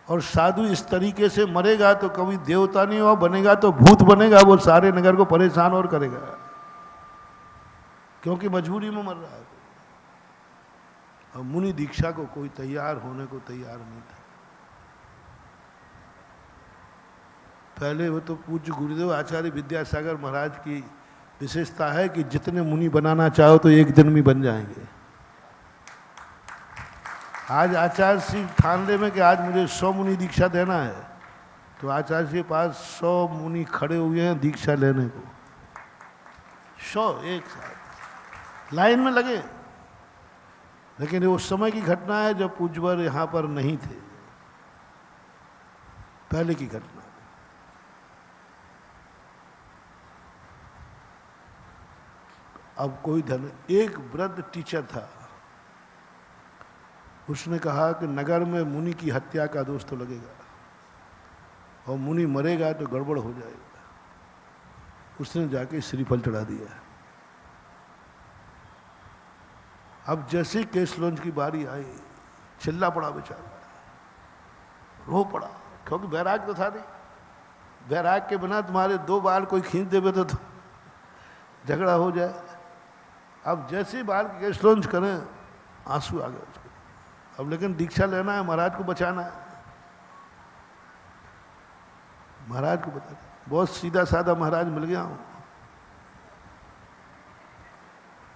और साधु इस तरीके से मरेगा तो कभी देवता नहीं हुआ, बनेगा तो भूत बनेगा, वो सारे नगर को परेशान और करेगा, क्योंकि मजबूरी में मर रहा है। और मुनि दीक्षा को कोई तैयार होने को तैयार नहीं था। पहले वो तो पूज्य गुरुदेव आचार्य विद्यासागर महाराज की विशेषता है कि जितने मुनि बनाना चाहो तो एक दिन में बन जाएंगे। आज आचार्य श्री ठान ले में कि आज मुझे 100 मुनि दीक्षा देना है, तो आचार्य के पास 100 मुनि खड़े हुए हैं दीक्षा लेने को। 100 एक साथ लाइन में लगे। लेकिन वो उस समय की घटना है जब पूज्यवर यहाँ पर नहीं थे, पहले की घटना। अब कोई धन, एक वृद्ध टीचर था, उसने कहा कि नगर में मुनि की हत्या का दोष तो लगेगा और मुनि मरेगा तो गड़बड़ हो जाएगा। उसने जाके श्रीफल चढ़ा दिया। अब जैसे केस लॉन्च की बारी आई, चिल्ला पड़ा बेचारा, रो पड़ा, क्योंकि बैराग तो था नहीं। बैराग के बिना तुम्हारे 2 बाल कोई खींच देवे तो झगड़ा हो जाए। अब जैसे बाल के केस लॉन्च करें, आंसू आ गए उसको। अब लेकिन दीक्षा लेना है, महाराज को बचाना है, महाराज को बचाना। बहुत सीधा साधा महाराज मिल गया हूं।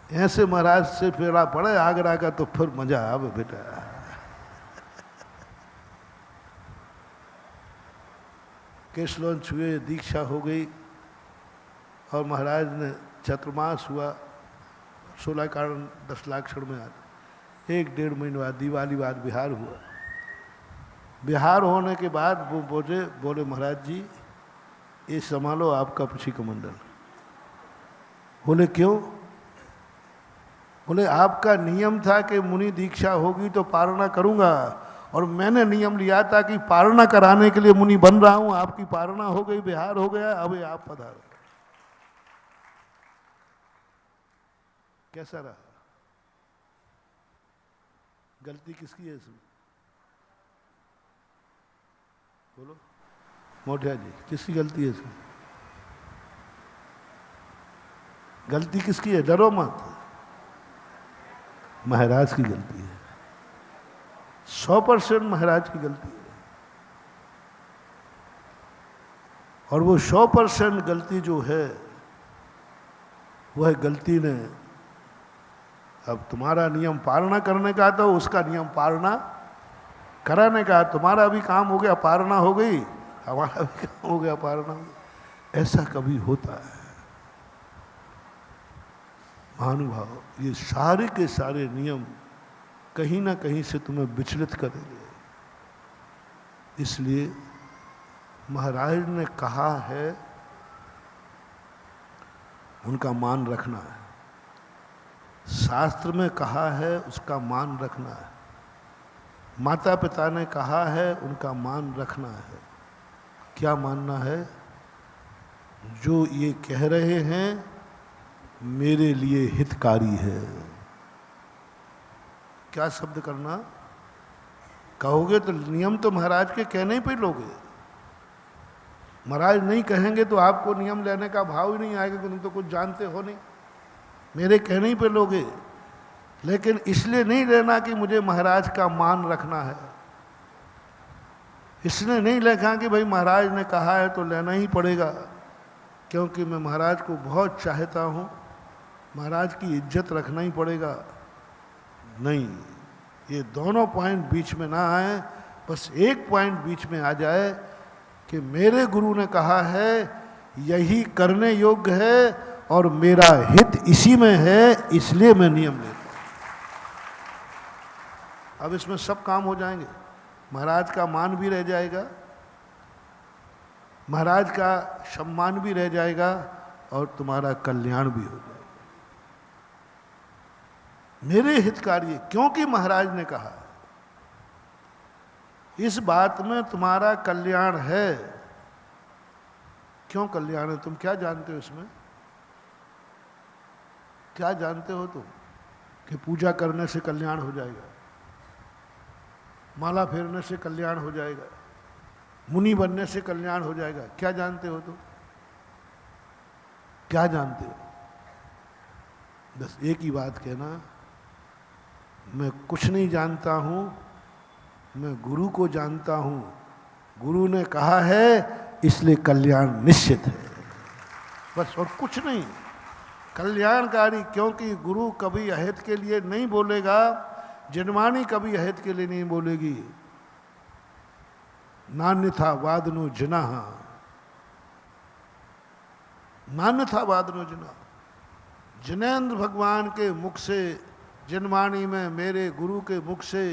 ऐसे महाराज से फेरा पड़े आगरा का तो फिर मजा आवे बेटा। केस लॉन्च हुए, दीक्षा हो गई और महाराज ने चतुर्मास हुआ, 16 कारण 10 लाख क्षण में आते। 1-1.5 महीने बाद, दिवाली बाद बिहार हुआ। बिहार होने के बाद वो बोले महाराज जी ये संभालो आपका पक्षी कमंडल। बोले क्यों? बोले आपका नियम था कि मुनि दीक्षा होगी तो पारणा करूंगा, और मैंने नियम लिया था कि पारणा कराने के लिए मुनि बन रहा हूं। आपकी पारणा हो गई, बिहार हो गया, अब आप पधारो। कैसा रहा? गलती किसकी है इसमें? बोलो मोटिया जी, किसकी गलती है इसमें? गलती किसकी है? डरो मत, महाराज की गलती है। 100% महाराज की गलती है। और वो 100% गलती जो है, वह गलती ने, अब तुम्हारा नियम पालना करने का तो उसका नियम पालना कराने का। तुम्हारा भी काम हो गया, पालना हो गई, हमारा भी काम हो गया, पालना हो गई। ऐसा कभी होता है महानुभाव? ये सारे के सारे नियम कहीं ना कहीं से तुम्हें विचलित करेंगे। इसलिए महाराज ने कहा है उनका मान रखना है, शास्त्र में कहा है उसका मान रखना है, माता पिता ने कहा है उनका मान रखना है। क्या मानना है? जो ये कह रहे हैं मेरे लिए हितकारी है। क्या शब्द करना? कहोगे तो नियम तो महाराज के कहने ही पे लोगे। महाराज नहीं कहेंगे तो आपको नियम लेने का भाव ही नहीं आएगा कि तुम तो कुछ जानते हो नहीं, मेरे कहने ही पे लोगे। लेकिन इसलिए नहीं लेना कि मुझे महाराज का मान रखना है, इसने नहीं लिखा कि भाई महाराज ने कहा है तो लेना ही पड़ेगा क्योंकि मैं महाराज को बहुत चाहता हूँ, महाराज की इज्जत रखना ही पड़ेगा। नहीं, ये दोनों पॉइंट बीच में ना आए, बस एक पॉइंट बीच में आ जाए कि मेरे गुरु ने कहा है यही करने योग्य है और मेरा हित इसी में है, इसलिए मैं नियम लेता हूँ। अब इसमें सब काम हो जाएंगे, महाराज का मान भी रह जाएगा महाराज का सम्मान भी रह जाएगा और तुम्हारा कल्याण भी हो जाएगा। मेरे हितकारी, क्योंकि महाराज ने कहा इस बात में तुम्हारा कल्याण है। क्यों कल्याण है? तुम क्या जानते हो इसमें? क्या जानते हो तुम कि पूजा करने से कल्याण हो जाएगा, माला फेरने से कल्याण हो जाएगा, मुनि बनने से कल्याण हो जाएगा? क्या जानते हो तुम? क्या जानते हो? बस एक ही बात कहना, मैं कुछ नहीं जानता हूं, मैं गुरु को जानता हूं। गुरु ने कहा है इसलिए कल्याण निश्चित है, बस और कुछ नहीं। कल्याणकारी, क्योंकि गुरु कभी अहित के लिए नहीं बोलेगा, जिनवाणी कभी अहित के लिए नहीं बोलेगी। नान्यथा वादनो जिनाह, नान्यथा वादनो जिना। जिनेंद्र भगवान के मुख से, जिनवाणी में मेरे गुरु के मुख से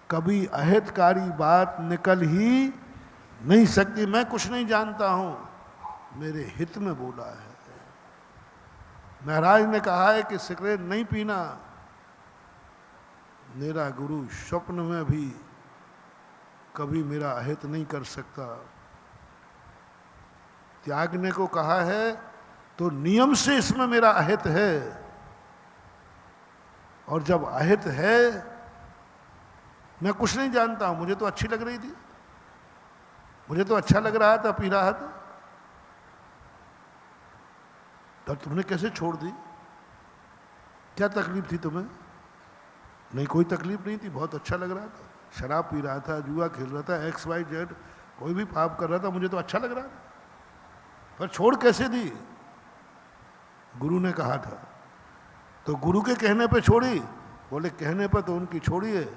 कभी अहितकारी बात निकल ही नहीं सकती। मैं कुछ नहीं जानता हूं, मेरे हित में बोला है। महाराज ने कहा है कि सिगरेट नहीं पीना, मेरा गुरु स्वप्न में भी कभी मेरा अहित नहीं कर सकता। त्यागने को कहा है तो नियम से इसमें मेरा अहित है, और जब अहित है, मैं कुछ नहीं जानता हूं, मुझे तो अच्छी लग रही थी, मुझे तो अच्छा लग रहा था, पी रहा था, तब तुमने कैसे छोड़ दी? क्या तकलीफ थी तुम्हें? नहीं, कोई तकलीफ नहीं थी, बहुत अच्छा लग रहा था। शराब पी रहा था, जुआ खेल रहा था, XYZ कोई भी पाप कर रहा था, मुझे तो अच्छा लग रहा था, पर छोड़ कैसे दी? गुरु ने कहा था तो गुरु के कहने पे छोड़ी। बोले कहने पे तो उनकी छोड़ी है,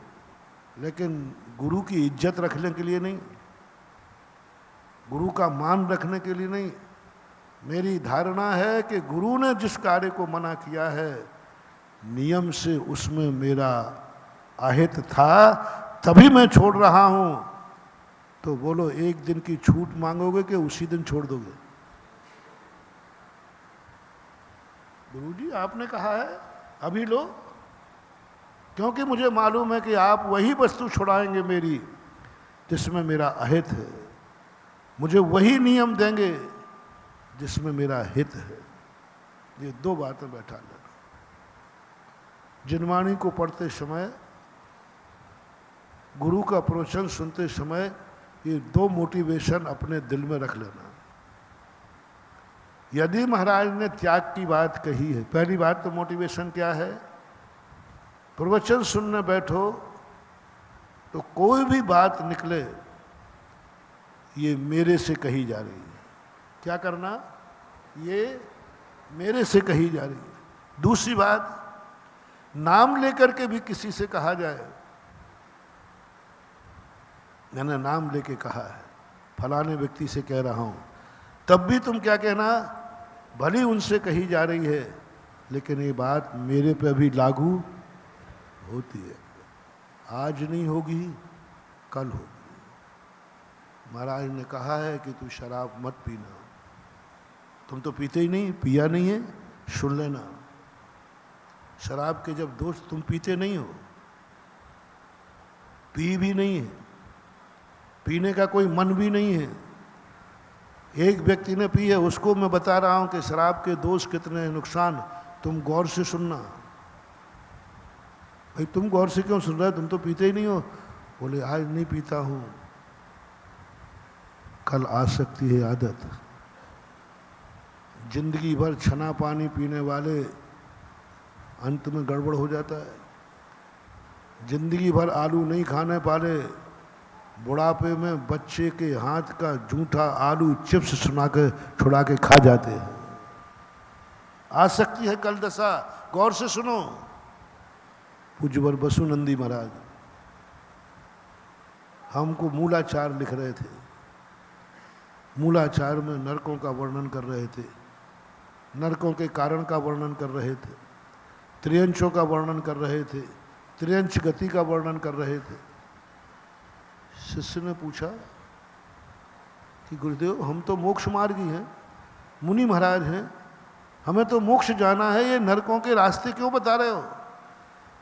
लेकिन गुरु की इज्जत रखने के लिए नहीं, गुरु का मान रखने के लिए नहीं। मेरी धारणा है कि गुरु ने जिस कार्य को मना किया है, नियम से उसमें मेरा अहित था, तभी मैं छोड़ रहा हूं। तो बोलो, एक दिन की छूट मांगोगे कि उसी दिन छोड़ दोगे? गुरुजी आपने कहा है अभी लो, क्योंकि मुझे मालूम है कि आप वही वस्तु छुड़ाएंगे मेरी जिसमें मेरा अहित है, मुझे वही नियम देंगे जिसमें मेरा हित है। ये दो बातें बैठा लेना। जिनवाणी को पढ़ते समय, गुरु का प्रवचन सुनते समय, ये दो मोटिवेशन अपने दिल में रख लेना। यदि महाराज ने त्याग की बात कही है, पहली बात तो मोटिवेशन क्या है? प्रवचन सुनने बैठो तो कोई भी बात निकले, ये मेरे से कही जा रही है। क्या करना? ये मेरे से कही जा रही है। दूसरी बात, नाम लेकर के भी किसी से कहा जाए, मैंने नाम लेके कहा है, फलाने व्यक्ति से कह रहा हूं, तब भी तुम क्या कहना? भली उनसे कही जा रही है, लेकिन ये बात मेरे पे भी लागू होती है। आज नहीं होगी, कल होगी। महाराज ने कहा है कि तू शराब मत पीना। तुम तो पीते ही नहीं, पिया नहीं है, सुन लेना। शराब के जब दोस्त, तुम पीते नहीं हो, पी भी नहीं है, पीने का कोई मन भी नहीं है। एक व्यक्ति ने पी है, उसको मैं बता रहा हूं कि शराब के दोष कितने हैं, नुकसान। तुम गौर से सुनना। भाई तुम गौर से क्यों सुन रहे हो? तुम तो पीते ही नहीं हो। बोले आज नहीं पीता हूं, कल आ सकती है आदत। जिंदगी भर छना पानी पीने वाले अंत में गड़बड़ हो जाता है। जिंदगी भर आलू नहीं खाने पाले, बुढ़ापे में बच्चे के हाथ का जूठा आलू चिप्स छुड़ा के खा जाते हैं। आ सकती है कल दशा। गौर से सुनो। पूज्यवर बसुनंदी महाराज हमको मूलाचार लिख रहे थे। मूलाचार में नरकों का वर्णन कर रहे थे, नरकों के कारण का वर्णन कर रहे थे, त्रियंशों का वर्णन कर रहे थे, त्रियंश गति का वर्णन कर रहे थे। शिष्य ने पूछा कि गुरुदेव हम तो मोक्ष मार्गी हैं, मुनि महाराज हैं, हमें तो मोक्ष जाना है, ये नरकों के रास्ते क्यों बता रहे हो?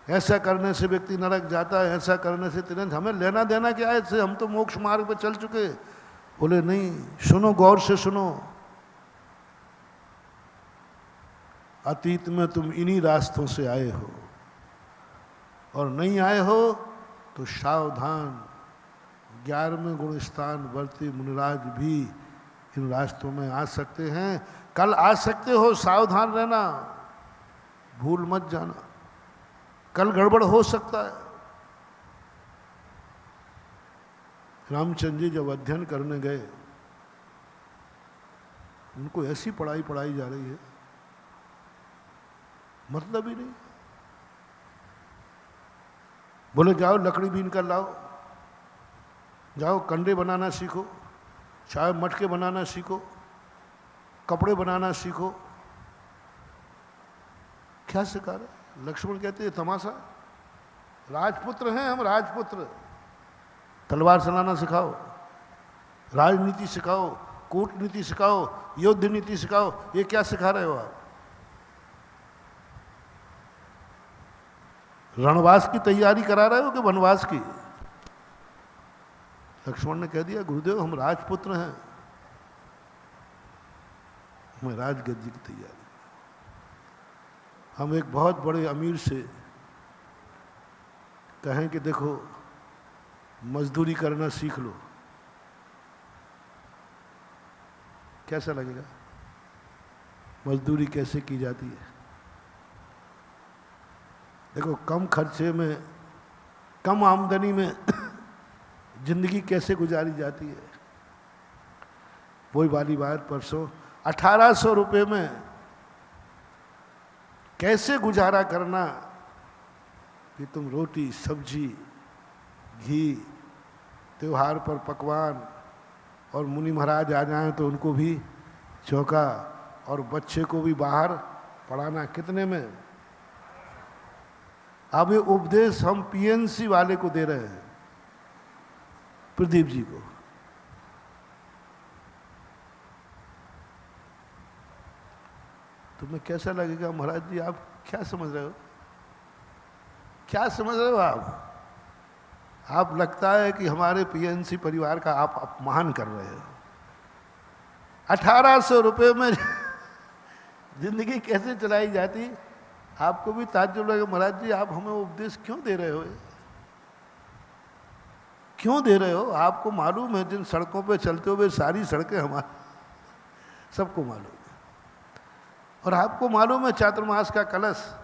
ऐसा करने से व्यक्ति नरक जाता है, ऐसा करने से तुरंत, हमें लेना देना क्या है इससे, हम तो मोक्ष मार्ग पर चल चुके। बोले नहीं, सुनो, गौर से सुनो, अतीत में तुम इन्हीं रास्तों से आए हो और नहीं आए हो तो सावधान, 11वें गुण स्थान वर्ती मुनिराज भी इन रास्तों में आ सकते हैं, कल आ सकते हो, सावधान रहना, भूल मत जाना, कल गड़बड़ हो सकता है। रामचंद्र जी जब अध्ययन करने गए, उनको ऐसी पढ़ाई पढ़ाई जा रही है, मतलब ही नहीं। बोले जाओ लकड़ी बीन कर लाओ, जाओ कंडे बनाना सीखो, चाय मटके बनाना सीखो, कपड़े बनाना सीखो। क्या सिखा रहे? लक्ष्मण कहते हैं तमाशा, राजपुत्र हैं हम, राजपुत्र, तलवार चलाना सिखाओ, राजनीति सिखाओ, कूटनीति सिखाओ, युद्ध नीति सिखाओ, ये क्या सिखा रहे हो आप? रणवास की तैयारी करा रहे हो कि वनवास की? लक्ष्मण ने कह दिया गुरुदेव हम राजपुत्र हैं, हमें राजगद्दी की तैयारी। हम एक बहुत बड़े अमीर से कहें कि देखो मजदूरी करना सीख लो, कैसा लगेगा? मजदूरी कैसे की जाती है? देखो कम खर्चे में, कम आमदनी में जिंदगी कैसे गुजारी जाती है। वही वाली बात परसों, 1800 रुपये में कैसे गुजारा करना कि तुम रोटी सब्जी घी, त्योहार पर पकवान, और मुनि महाराज आ जाएं तो उनको भी चौका, और बच्चे को भी बाहर पढ़ाना कितने में? अब ये उपदेश हम पीएनसी वाले को दे रहे हैं, प्रदीप जी को। तुम्हें कैसा लगेगा? महाराज जी आप क्या समझ रहे हो? क्या समझ रहे हो आप लगता है कि हमारे पीएनसी परिवार का आप अपमान कर रहे हो। 1800 रुपये में जिंदगी कैसे चलाई जाती? आपको भी ताज्जुब लगेगा, महाराज जी आप हमें उपदेश क्यों दे रहे हो? क्यों दे रहे हो? आपको मालूम है जिन सड़कों पे चलते हुए सारी सड़कें हमारी, सबको मालूम है। और आपको मालूम है चातुर्मास का कलश,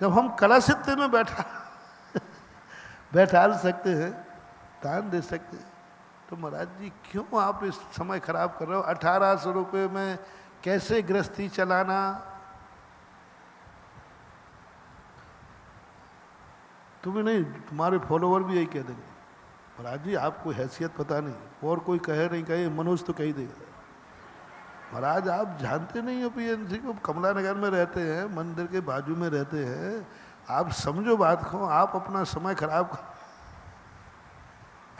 जब हम कलशित में बैठा सकते हैं, दान दे सकते हैं, तो महाराज जी क्यों आप इस समय खराब कर रहे हो? 1800 रुपये में कैसे गृहस्थी चलाना? तुम्हें नहीं, तुम्हारे फॉलोवर भी यही कह देंगे, महाराज जी आपको हैसियत पता नहीं, और कोई कहे नहीं कहे, मनोज तो कही देगा। महाराज आप जानते नहीं हो पीएनसी को, कमला नगर में रहते हैं, मंदिर के बाजू में रहते हैं, आप समझो बात को, आप अपना समय खराब कर।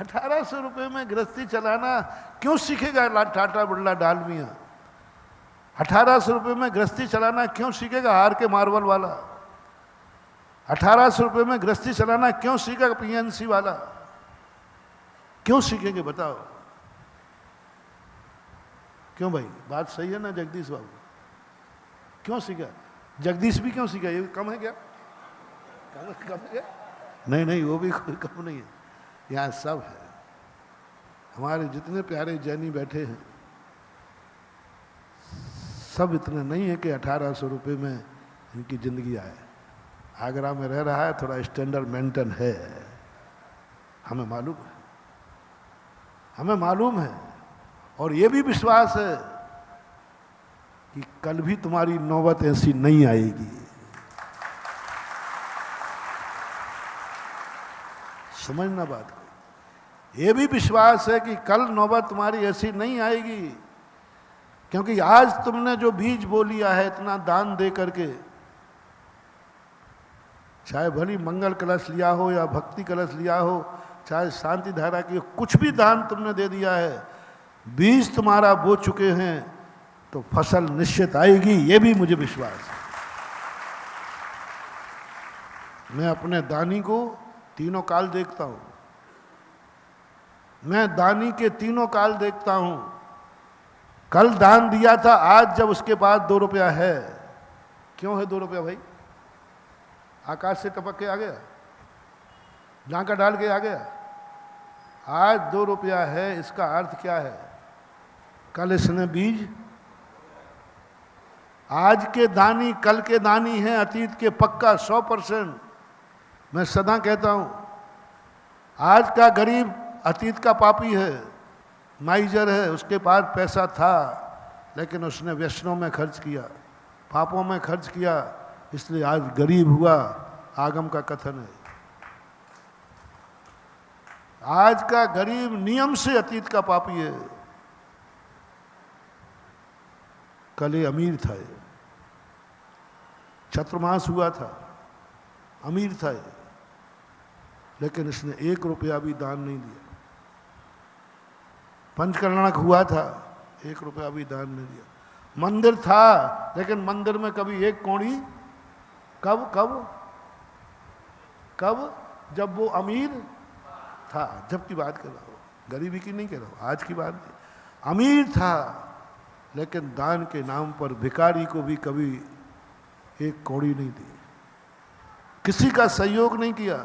1800 रुपये में गृहस्थी चलाना क्यों सीखेगा टाटा बिरला डालमिया? 1800 रुपये में गृहस्थी चलाना क्यों सीखेगा आर के मार्बल वाला? 1800 रुपये में गृहस्थी चलाना क्यों सीखेगा पीएनसी वाला? क्यों सीखेंगे बताओ? क्यों भाई, बात सही है ना जगदीश बाबू? क्यों सीखा? जगदीश भी क्यों सीखा? ये कम है क्या? कम है क्या? नहीं नहीं, वो भी कोई कम नहीं है, यहाँ सब है। हमारे जितने प्यारे जैनी बैठे हैं सब इतने नहीं है कि 1800 रुपये में इनकी ज़िंदगी आए। आगरा में रह रहा है, थोड़ा स्टैंडर्ड मेंटेन है, हमें मालूम है, हमें मालूम है। और ये भी विश्वास है कि कल भी तुम्हारी नौबत ऐसी नहीं आएगी। समझना बात को। ये भी विश्वास है कि कल नौबत तुम्हारी ऐसी नहीं आएगी, क्योंकि आज तुमने जो बीज बो लिया है इतना दान दे करके, चाहे भली मंगल कलश लिया हो या भक्ति कलश लिया हो, चाहे शांति धारा की, कुछ भी दान तुमने दे दिया है, बीज तुम्हारा बो चुके हैं तो फसल निश्चित आएगी, ये भी मुझे विश्वास है। मैं अपने दानी को तीनों काल देखता हूं, मैं दानी के तीनों काल देखता हूं। कल दान दिया था, आज जब उसके पास 2 रुपया है, क्यों है 2 रुपया भाई? आकाश से टपक के आ गया, झांका डाल के आ गया? आज 2 रुपया है, इसका अर्थ क्या है? कल इसने बीज, आज के दानी कल के दानी हैं, अतीत के पक्का 100%। मैं सदा कहता हूं, आज का गरीब अतीत का पापी है, माइजर है, उसके पास पैसा था लेकिन उसने व्यसनों में खर्च किया, पापों में खर्च किया, इसलिए आज गरीब हुआ। आगम का कथन है, आज का गरीब नियम से अतीत का पापी है, कल ये अमीर था, ये चतुर्मास हुआ था, अमीर था ये, लेकिन इसने 1 रुपया भी दान नहीं दिया। पंचकर्णक हुआ था, 1 रुपया भी दान नहीं दिया। मंदिर था, लेकिन मंदिर में कभी 1 कौड़ी, कब कब कब? जब वो अमीर था, जब की बात कर रहा हूँ, गरीबी की नहीं कह रहा हूँ, आज की बात नहीं। अमीर था लेकिन दान के नाम पर भिखारी को भी कभी 1 कौड़ी नहीं दी, किसी का सहयोग नहीं किया।